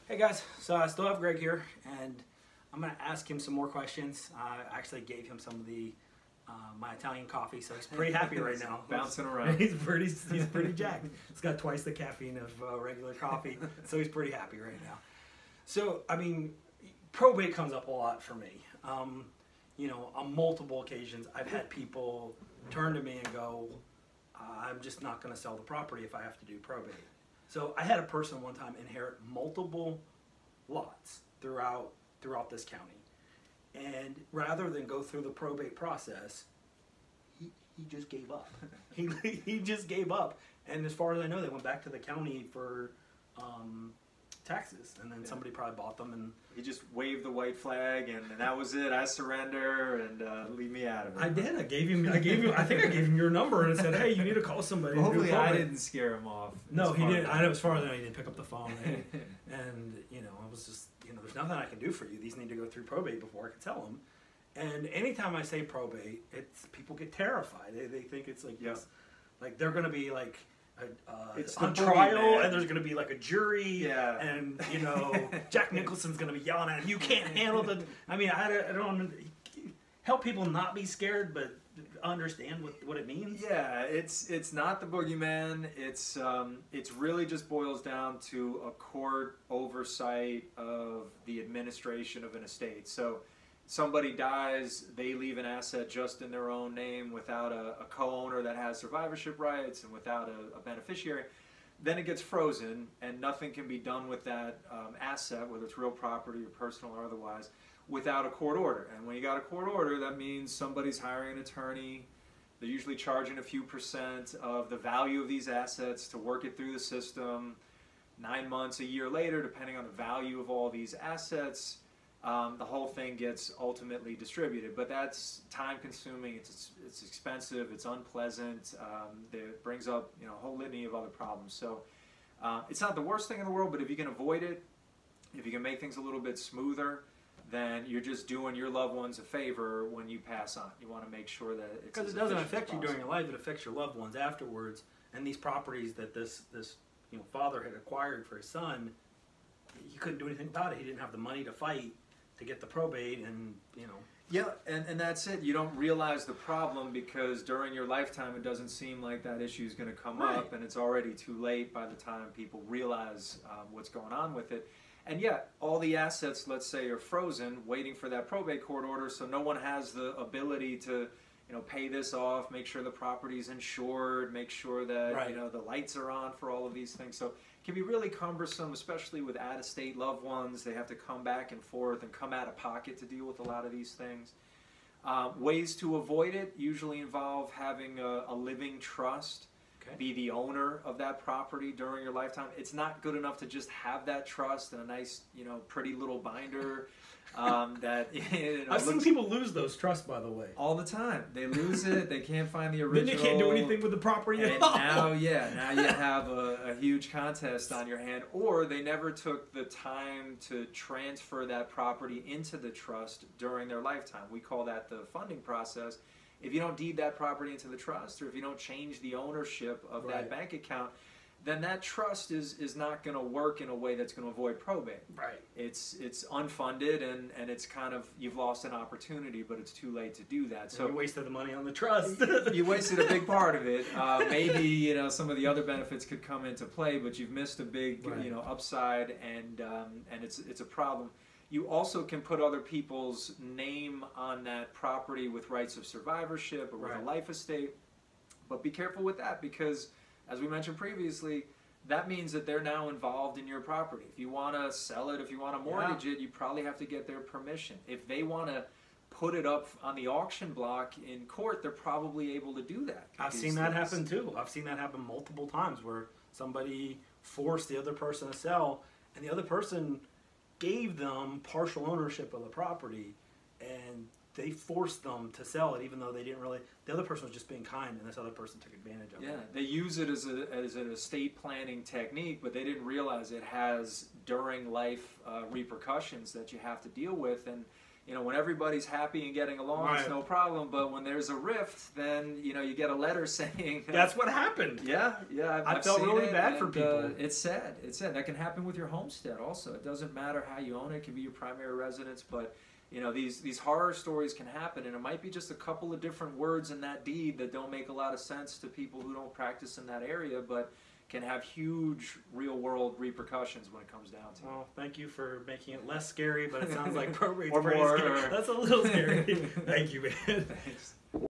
Hey guys, so I still have Greg here, and I'm going to ask him some more questions. I actually gave him some of the my Italian coffee, so he's pretty happy right now. Bouncing around. He's pretty jacked. It's got twice the caffeine of regular coffee, so he's pretty happy right now. So, I mean, probate comes up a lot for me. You know, on multiple occasions, I've had people turn to me and go, I'm just not going to sell the property if I have to do probate. So I had a person one time inherit multiple lots throughout this county, and rather than go through the probate process, he just gave up. he just gave up, and as far as I know, they went back to the county for taxes, and then somebody probably bought them, and He just waved the white flag, and that was it. I surrender, and leave me out of it. I did. I think I gave him your number, and I said, hey, you need to call somebody. Well, hopefully I didn't scare him off. No, he didn't. I know, as far as I know, he didn't pick up the phone, and you know, I was just, you know, there's nothing I can do for you. These need to go through probate before I can tell them. And anytime I say probate, people get terrified. They think it's like this, like they're going to be like It's on the trial, boogeyman. and there's going to be like a jury, and you know, Jack Nicholson's going to be yelling at him. You can't handle the. I mean, I don't help people not be scared, but understand what it means. Yeah, it's not the boogeyman. It's really just boils down to a court oversight of the administration of an estate. So somebody dies, they leave an asset just in their own name without a co-owner that has survivorship rights and without a beneficiary. Then it gets frozen, and nothing can be done with that asset, whether it's real property or personal or otherwise, without a court order. And when you got a court order, that means somebody's hiring an attorney. They're usually charging a few % of the value of these assets to work it through the system. 9 months, a year later, depending on the value of all these assets, the whole thing gets ultimately distributed. But that's time consuming, it's expensive, it's unpleasant, it brings up, you know, a whole litany of other problems. So it's not the worst thing in the world, but if you can avoid it, if you can make things a little bit smoother, then you're just doing your loved ones a favor when you pass on. You want to make sure that it's because it doesn't affect you during your life; it affects your loved ones afterwards. And these properties that this you know, father had acquired for his son, he couldn't do anything about it. He didn't have the money to fight to get the probate, and you know. Yeah, and that's it. You don't realize the problem because during your lifetime it doesn't seem like that issue is going to come up, and it's already too late by the time people realize what's going on with it. And yet, all the assets, let's say, are frozen, waiting for that probate court order, so no one has the ability to, you know, pay this off, make sure the property's insured, make sure that, you know, the lights are on for all of these things. So it can be really cumbersome, especially with out-of-state loved ones. They have to come back and forth and come out of pocket to deal with a lot of these things. Ways to avoid it usually involve having a living trust. Be the owner of that property during your lifetime. It's not good enough to just have that trust in a nice, you know, pretty little binder. That you know, I've seen people lose those trusts, by the way. All the time. They lose it. They can't find the original. Then you can't do anything with the property at all. Now you have a huge contest on your hand, or they never took the time to transfer that property into the trust during their lifetime. We call that the funding process. If you don't deed that property into the trust, or if you don't change the ownership of that bank account, then that trust is not going to work in a way that's going to avoid probate. Right. It's unfunded, and it's kind of, you've lost an opportunity, but it's too late to do that. So you wasted the money on the trust. You wasted a big part of it. Maybe, you know, some of the other benefits could come into play, but you've missed a big you know, upside, and it's a problem. You also can put other people's name on that property with rights of survivorship or with a life estate, but be careful with that because, as we mentioned previously, that means that they're now involved in your property. If you want to sell it, if you want to mortgage it, you probably have to get their permission. If they want to put it up on the auction block in court, they're probably able to do that. I've seen that happen too. I've seen that happen multiple times where somebody forced the other person to sell, and the other person gave them partial ownership of the property, and they forced them to sell it even though they didn't really, the other person was just being kind, and this other person took advantage of it. Yeah, they use it as an estate planning technique, but they didn't realize it has during life repercussions that you have to deal with. And you know, when everybody's happy and getting along, Right. it's no problem. But when there's a rift, then, you know, you get a letter saying That's what happened. yeah, I I've felt seen really it, bad for and, people. It's sad. It's sad. That can happen with your homestead also. It doesn't matter how you own it. It can be your primary residence, but you know, these horror stories can happen, and it might be just a couple of different words in that deed that don't make a lot of sense to people who don't practice in that area, but can have huge real-world repercussions when it comes down to it. Well, thank you for making it less scary, but it sounds like probate's Or pretty more, scary. or- That's a little scary. Thank you, man. Thanks.